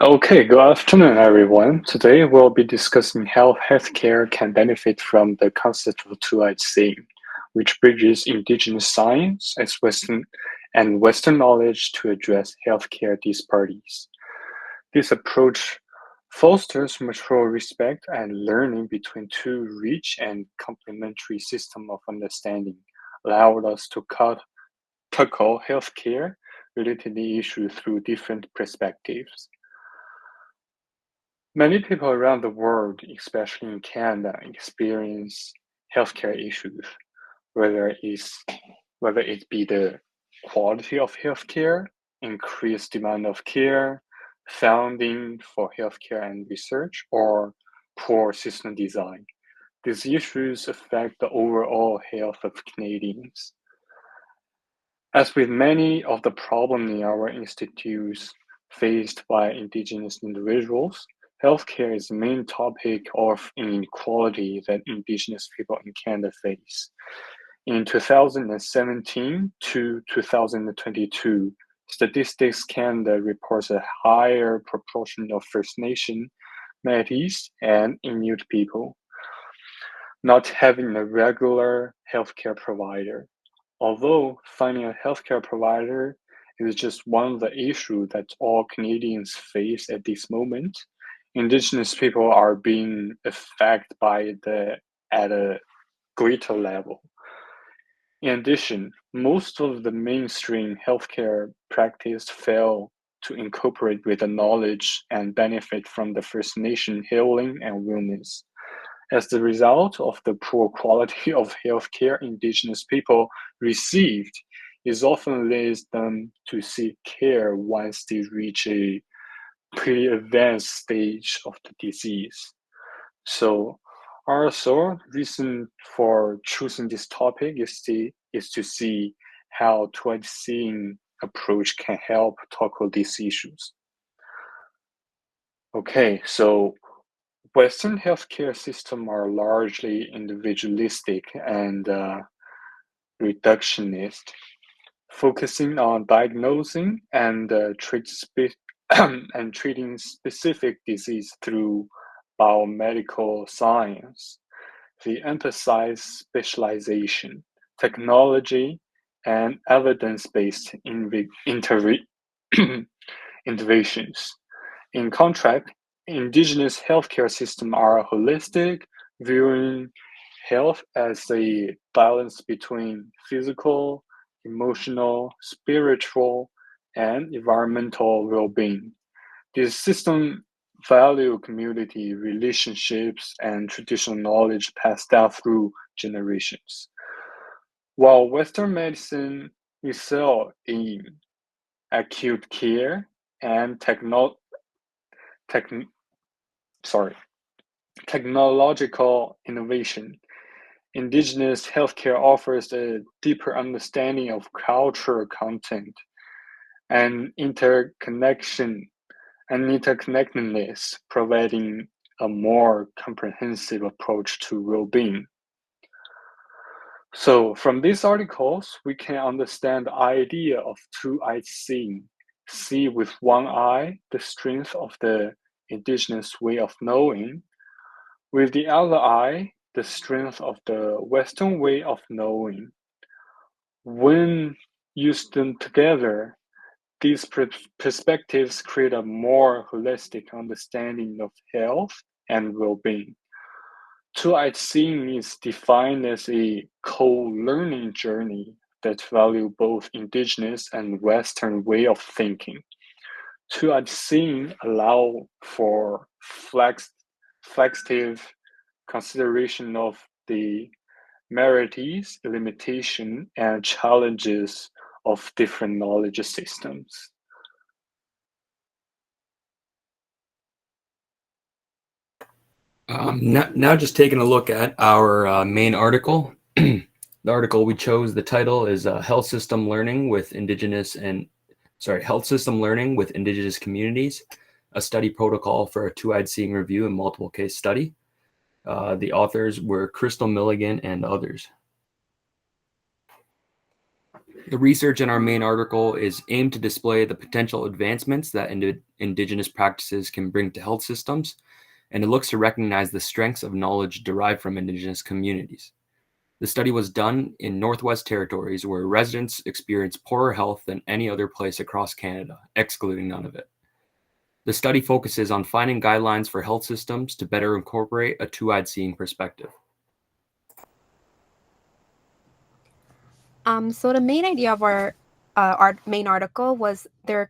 Okay, good afternoon, everyone. Today we'll be discussing how healthcare can benefit from the concept of two-eyed seeing, which bridges indigenous science as Western knowledge to address healthcare disparities. This approach fosters mutual respect and learning between two rich and complementary systems of understanding, allowing us to tackle healthcare related issues through different perspectives. Many people around the world, especially in Canada, experience healthcare issues, whether it's whether it be the quality of healthcare, increased demand of care, funding for healthcare and research, or poor system design. These issues affect the overall health of Canadians. As with many of the problems in our institutes faced by Indigenous individuals, healthcare is the main topic of inequality that Indigenous people in Canada face. In 2017 to 2022, Statistics Canada reports a higher proportion of First Nation, Métis, and Inuit people not having a regular healthcare provider. Although finding a healthcare provider is just one of the issues that all Canadians face at this moment, Indigenous people are being affected by it at a greater level. In addition, most of the mainstream healthcare practice fail to incorporate with the knowledge and benefit from the First Nation healing and wellness. As the result of the poor quality of healthcare Indigenous people received, it often leads them to seek care once they reach a pretty advanced stage of the disease. So, our reason for choosing this topic is to see how toward seeing approach can help tackle these issues. Okay, so Western healthcare systems are largely individualistic and reductionist, focusing on diagnosing and and treating specific disease through biomedical science. They emphasize specialization, technology, and evidence-based interventions. In contrast, indigenous healthcare systems are holistic, viewing health as a balance between physical, emotional, spiritual, and environmental well-being. This system value community relationships and traditional knowledge passed down through generations. While Western medicine excel in acute care and techn- sorry, technological innovation, indigenous healthcare offers a deeper understanding of cultural content and interconnectedness, providing a more comprehensive approach to well-being. So from these articles, we can understand the idea of two-eyed seeing. See with one eye the strength of the indigenous way of knowing, with the other eye the strength of the Western way of knowing. When used together, these perspectives create a more holistic understanding of health and well-being. Two-eyed seeing is defined as a co-learning journey that value both indigenous and Western way of thinking. Two-eyed seeing allow for flexive consideration of the merits, limitation, and challenges of different knowledge systems. Now just taking a look at our main article. The article we chose, the title is Health System Learning with Health System Learning with Indigenous Communities, a study protocol for a two-eyed seeing review and multiple case study. The authors were Crystal Milligan and others. The research in our main article is aimed to display the potential advancements that Indigenous practices can bring to health systems, and it looks to recognize the strengths of knowledge derived from Indigenous communities. The study was done in Northwest Territories, where residents experience poorer health than any other place across Canada, excluding Nunavut. The study focuses on finding guidelines for health systems to better incorporate a two-eyed seeing perspective. So the main idea of our main article was they're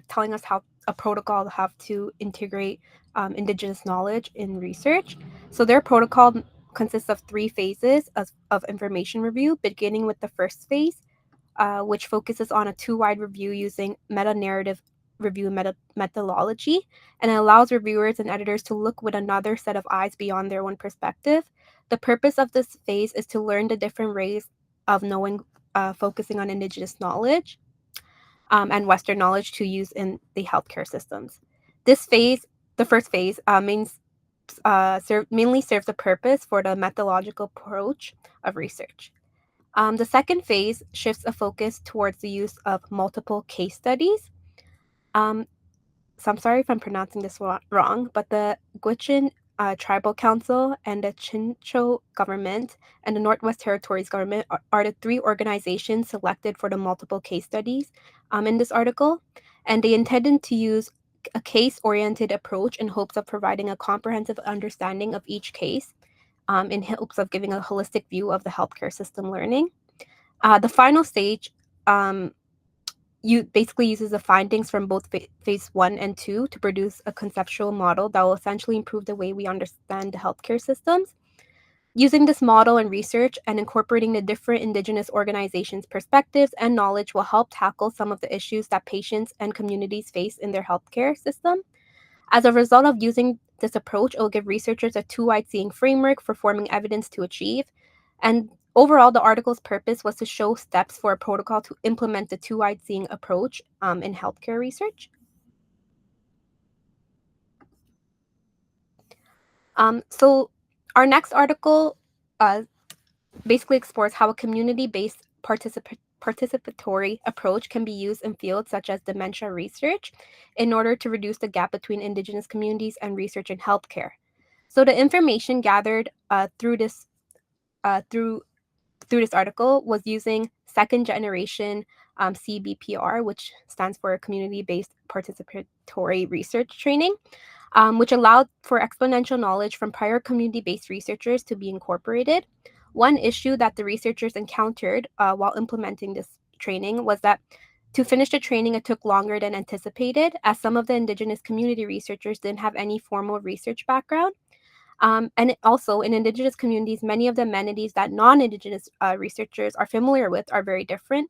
telling us how a protocol have to integrate Indigenous knowledge in research. So their protocol consists of 3 phases of information review, beginning with the first phase, which focuses on a two-wide review using meta-narrative review methodology, and it allows reviewers and editors to look with another set of eyes beyond their own perspective. The purpose of this phase is to learn the different ways of knowing, focusing on Indigenous knowledge and Western knowledge to use in the healthcare systems. This phase, the first phase, mainly serves the purpose for the methodological approach of research. The second phase shifts a focus towards the use of multiple case studies. So I'm sorry if I'm pronouncing this wrong, but the Gwich'in Tribal Council and the Chincho government and the Northwest Territories government are the 3 organizations selected for the multiple case studies in this article. And they intended to use a case-oriented approach in hopes of providing a comprehensive understanding of each case in hopes of giving a holistic view of the healthcare system learning. The final stage you basically uses the findings from both phase 1 and 2 to produce a conceptual model that will essentially improve the way we understand the healthcare systems. Using this model and research and incorporating the different Indigenous organizations' perspectives and knowledge will help tackle some of the issues that patients and communities face in their healthcare system. As a result of using this approach, it will give researchers a two-eyed seeing framework for forming evidence to achieve. And overall, the article's purpose was to show steps for a protocol to implement the two-eyed seeing approach in healthcare research. So our next article basically explores how a community-based participatory approach can be used in fields such as dementia research in order to reduce the gap between Indigenous communities and research in healthcare. So the information gathered through this article was using second generation CBPR, which stands for Community-Based Participatory Research Training, which allowed for exponential knowledge from prior community-based researchers to be incorporated. One issue that the researchers encountered while implementing this training was that to finish the training, it took longer than anticipated, as some of the Indigenous community researchers didn't have any formal research background. And also, in Indigenous communities, many of the amenities that non-Indigenous researchers are familiar with are very different.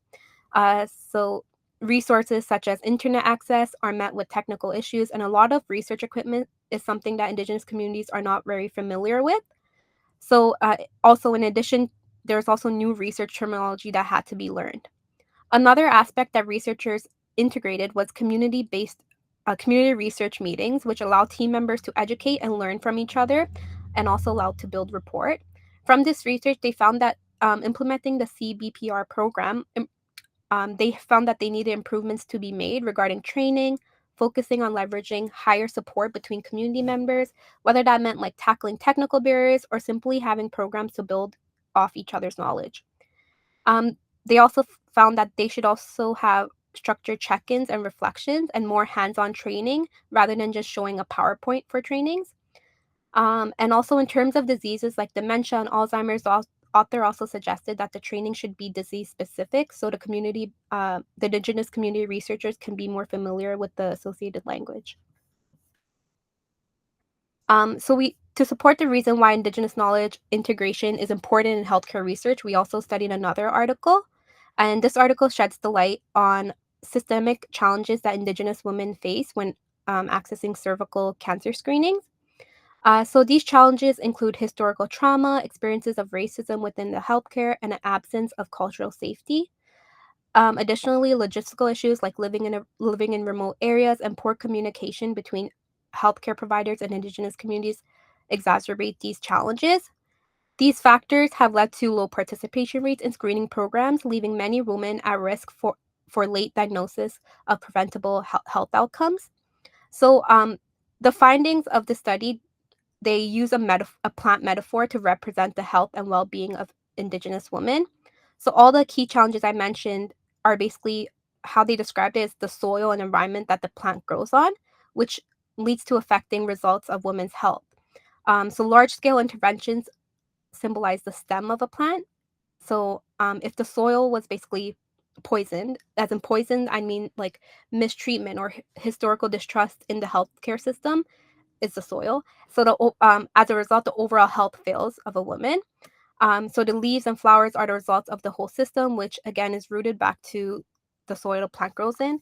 So resources such as internet access are met with technical issues, and a lot of research equipment is something that Indigenous communities are not very familiar with. So also, in addition, there's also new research terminology that had to be learned. Another aspect that researchers integrated was community research meetings, which allow team members to educate and learn from each other and also allow to build rapport. From this research, they found that implementing the CBPR program, they found that they needed improvements to be made regarding training, focusing on leveraging higher support between community members, whether that meant like tackling technical barriers or simply having programs to build off each other's knowledge. They also found that they should also have structured check-ins and reflections and more hands-on training rather than just showing a PowerPoint for trainings. And also in terms of diseases like dementia and Alzheimer's, the author also suggested that the training should be disease specific so the Indigenous community researchers can be more familiar with the associated language. To support the reason why Indigenous knowledge integration is important in healthcare research, we also studied another article. And this article sheds the light on systemic challenges that Indigenous women face when accessing cervical cancer screenings. So these challenges include historical trauma, experiences of racism within the healthcare, and an absence of cultural safety. Additionally, logistical issues like living in remote areas and poor communication between healthcare providers and Indigenous communities exacerbate these challenges. These factors have led to low participation rates in screening programs, leaving many women at risk for late diagnosis of preventable health outcomes. So, the findings of the study, they use a plant metaphor to represent the health and well-being of Indigenous women. So, all the key challenges I mentioned are basically how they described it is the soil and environment that the plant grows on, which leads to affecting results of women's health. So, large-scale interventions symbolize the stem of a plant. So, if the soil was basically poisoned, as in poisoned, I mean like mistreatment or historical distrust in the healthcare system is the soil. So, as a result, the overall health fails of a woman. So, the leaves and flowers are the results of the whole system, which again is rooted back to the soil the plant grows in.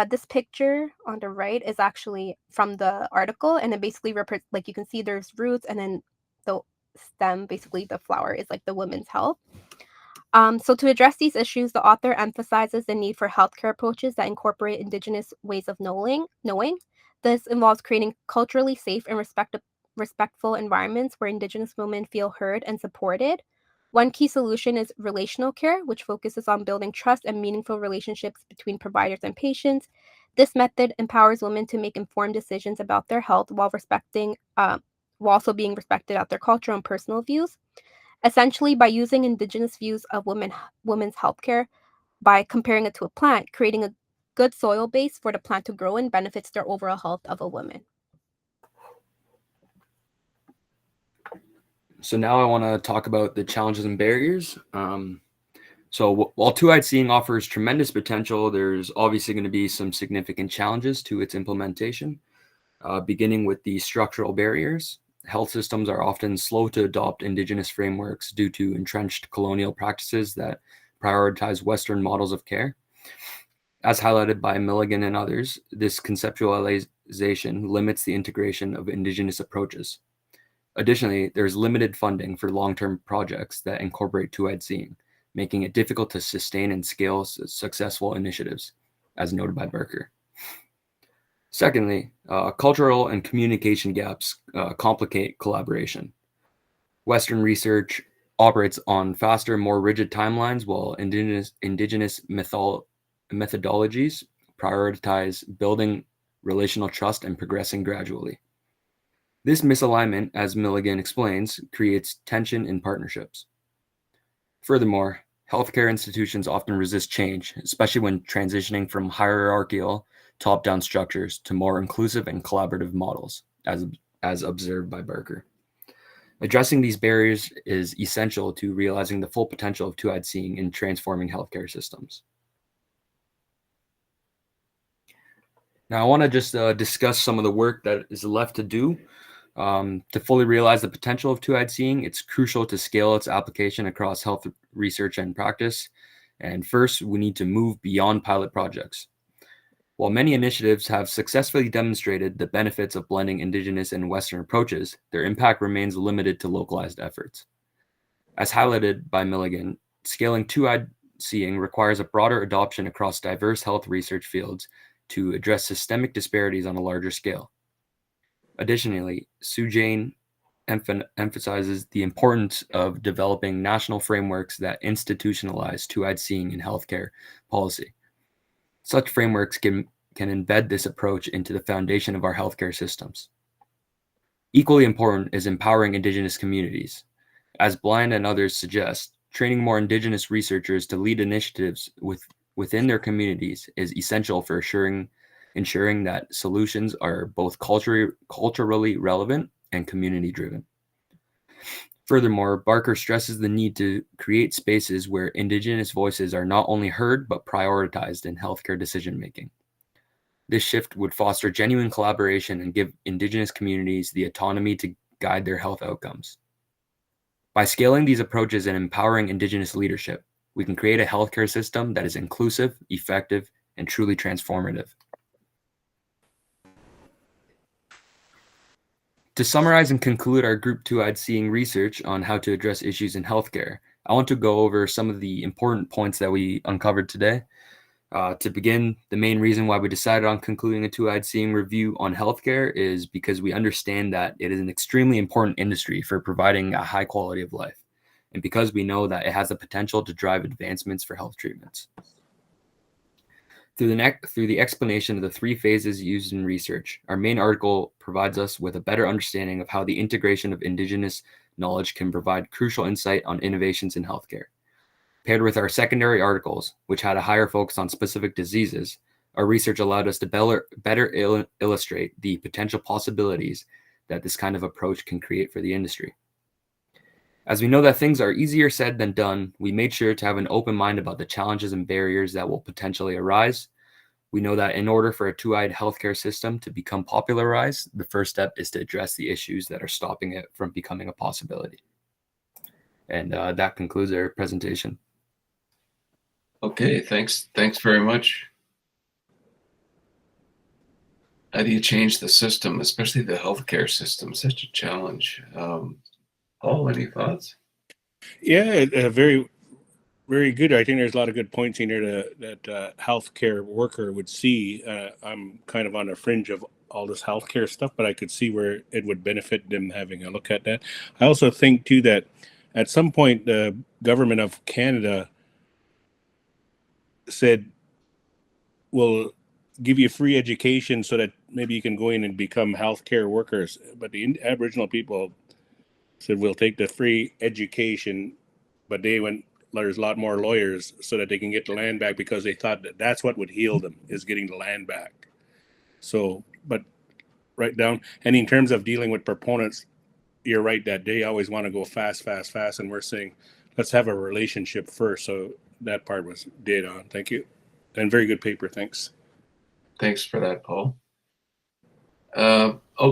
This picture on the right is actually from the article, and it basically like you can see there's roots, and then the stem, basically the flower, is like the women's health. So to address these issues, the author emphasizes the need for healthcare approaches that incorporate Indigenous ways of knowing. This involves creating culturally safe and respectful environments where Indigenous women feel heard and supported. One key solution is relational care, which focuses on building trust and meaningful relationships between providers and patients. This method empowers women to make informed decisions about their health while also being respected at their cultural and personal views. Essentially, by using Indigenous views of women's healthcare, by comparing it to a plant, creating a good soil base for the plant to grow in benefits their overall health of a woman. So now I want to talk about the challenges and barriers. So while two-eyed seeing offers tremendous potential, there's obviously going to be some significant challenges to its implementation, beginning with the structural barriers. Health systems are often slow to adopt Indigenous frameworks due to entrenched colonial practices that prioritize Western models of care. As highlighted by Milligan and others, this conceptualization limits the integration of Indigenous approaches. Additionally, there's limited funding for long-term projects that incorporate two-eyed seeing, making it difficult to sustain and scale successful initiatives, as noted by Barker. Secondly, cultural and communication gaps complicate collaboration. Western research operates on faster, more rigid timelines, while indigenous methodologies prioritize building relational trust and progressing gradually. This misalignment, as Milligan explains, creates tension in partnerships. Furthermore, healthcare institutions often resist change, especially when transitioning from hierarchical top-down structures to more inclusive and collaborative models, as observed by Barker. Addressing these barriers is essential to realizing the full potential of two-eyed seeing in transforming healthcare systems. Now, I want to just discuss some of the work that is left to do. To fully realize the potential of two-eyed seeing, it's crucial to scale its application across health research and practice. And first, we need to move beyond pilot projects. While many initiatives have successfully demonstrated the benefits of blending Indigenous and Western approaches, their impact remains limited to localized efforts. As highlighted by Milligan, scaling two-eyed seeing requires a broader adoption across diverse health research fields to address systemic disparities on a larger scale. Additionally, Sue Jane emphasizes the importance of developing national frameworks that institutionalize two-eyed seeing in healthcare policy. Such frameworks can embed this approach into the foundation of our healthcare systems. Equally important is empowering Indigenous communities. As Blind and others suggest, training more Indigenous researchers to lead initiatives within their communities is essential for ensuring that solutions are both culturally relevant and community-driven. Furthermore, Barker stresses the need to create spaces where Indigenous voices are not only heard but prioritized in healthcare decision-making. This shift would foster genuine collaboration and give Indigenous communities the autonomy to guide their health outcomes. By scaling these approaches and empowering Indigenous leadership, we can create a healthcare system that is inclusive, effective, and truly transformative. To summarize and conclude our Group Two-eyed seeing research on how to address issues in healthcare, I want to go over some of the important points that we uncovered today. To begin, the main reason why we decided on concluding a two-eyed seeing review on healthcare is because we understand that it is an extremely important industry for providing a high quality of life, and because we know that it has the potential to drive advancements for health treatments. Through the explanation of the three phases used in research, our main article provides us with a better understanding of how the integration of Indigenous knowledge can provide crucial insight on innovations in healthcare. Paired with our secondary articles, which had a higher focus on specific diseases, our research allowed us to better illustrate the potential possibilities that this kind of approach can create for the industry. As we know that things are easier said than done, we made sure to have an open mind about the challenges and barriers that will potentially arise. We know that in order for a two-eyed healthcare system to become popularized, the first step is to address the issues that are stopping it from becoming a possibility. And that concludes our presentation. Okay, thanks very much. How do you change the system, especially the healthcare system? Such a challenge. Paul, any thoughts? Yeah, very, very good. I think there's a lot of good points in here that healthcare worker would see. I'm kind of on the fringe of all this healthcare stuff, but I could see where it would benefit them having a look at that. I also think too that at some point the government of Canada said, we'll give you free education so that maybe you can go in and become healthcare workers. But the Aboriginal people said, we'll take the free education, but they went, there's a lot more lawyers so that they can get the land back, because they thought that that's what would heal them, is getting the land back. So, but right down, and in terms of dealing with proponents, you're right that they always want to go fast, and we're saying, let's have a relationship first. So that part was dead on. Thank you. And very good paper. Thanks. Thanks for that, Paul.